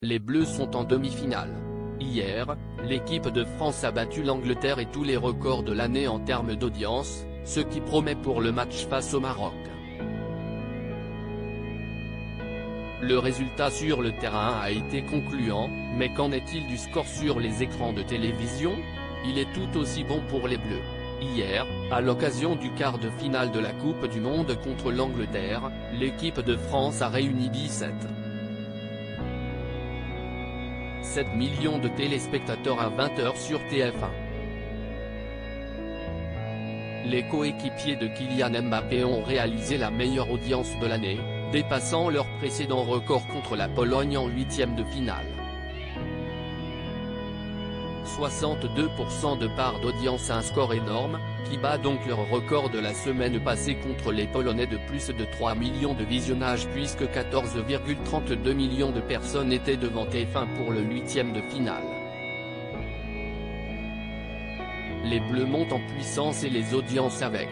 Les Bleus sont en demi-finale. Hier, l'équipe de France a battu l'Angleterre et tous les records de l'année en termes d'audience, ce qui promet pour le match face au Maroc. Le résultat sur le terrain a été concluant, mais qu'en est-il du score sur les écrans de télévision? Il est tout aussi bon pour les Bleus. Hier, à l'occasion du quart de finale de la Coupe du Monde contre l'Angleterre, l'équipe de France a réuni 7 millions de téléspectateurs à 20h sur TF1. Les coéquipiers de Kylian Mbappé ont réalisé la meilleure audience de l'année, dépassant leur précédent record contre la Pologne en huitième de finale. 62% de part d'audience, un score énorme, qui bat donc leur record de la semaine passée contre les Polonais de plus de 3 millions de visionnages puisque 14,32 millions de personnes étaient devant TF1 pour le huitième de finale. Les Bleus montent en puissance et les audiences avec.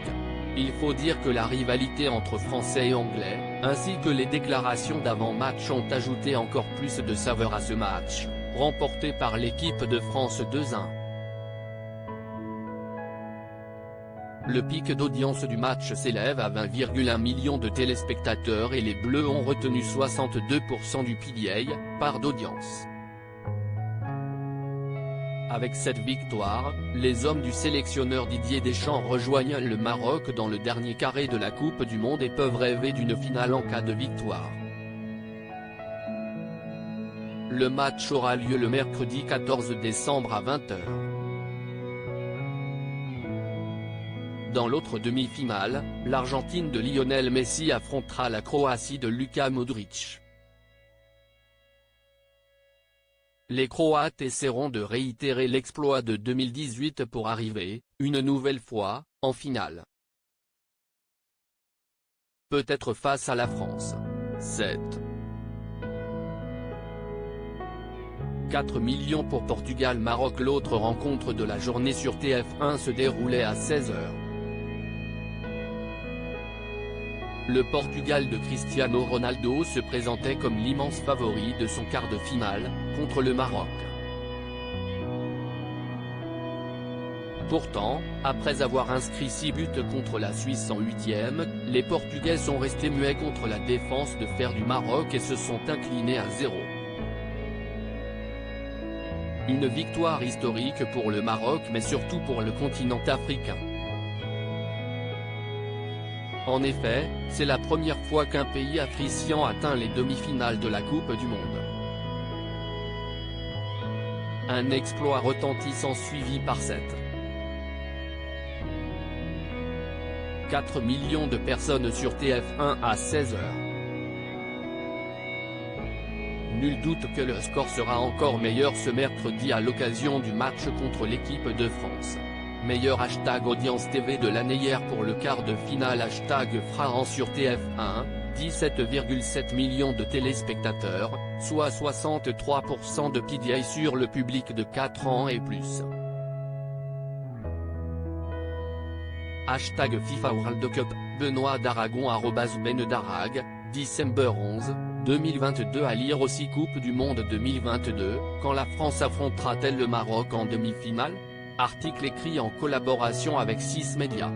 Il faut dire que la rivalité entre Français et Anglais, ainsi que les déclarations d'avant-match ont ajouté encore plus de saveur à ce match, remporté par l'équipe de France 2-1. Le pic d'audience du match s'élève à 20,1 millions de téléspectateurs et les Bleus ont retenu 62% du PDA, part d'audience. Avec cette victoire, les hommes du sélectionneur Didier Deschamps rejoignent le Maroc dans le dernier carré de la Coupe du Monde et peuvent rêver d'une finale en cas de victoire. Le match aura lieu le mercredi 14 décembre à 20h. Dans l'autre demi-finale, l'Argentine de Lionel Messi affrontera la Croatie de Luka Modrić. Les Croates essaieront de réitérer l'exploit de 2018 pour arriver, une nouvelle fois, en finale. Peut-être face à la France. 4 millions pour Portugal-Maroc. L'autre rencontre de la journée sur TF1 se déroulait à 16h. Le Portugal de Cristiano Ronaldo se présentait comme l'immense favori de son quart de finale, contre le Maroc. Pourtant, après avoir inscrit 6 buts contre la Suisse en huitième, les Portugais sont restés muets contre la défense de fer du Maroc et se sont inclinés à 0. Une victoire historique pour le Maroc mais surtout pour le continent africain. En effet, c'est la première fois qu'un pays africain atteint les demi-finales de la Coupe du Monde. Un exploit retentissant suivi par 4 millions de personnes sur TF1 à 16h. Nul doute que le score sera encore meilleur ce mercredi à l'occasion du match contre l'équipe de France. Meilleur hashtag audience TV de l'année hier pour le quart de finale hashtag Fraran sur TF1, 17,7 millions de téléspectateurs, soit 63% de PDA sur le public de 4 ans et plus. Hashtag FIFA World Cup, Benoît d'Aragon @BenDarag, December 11, 2022 à lire aussi Coupe du Monde 2022, quand la France affrontera-t-elle le Maroc en demi-finale? Article écrit en collaboration avec 6 médias.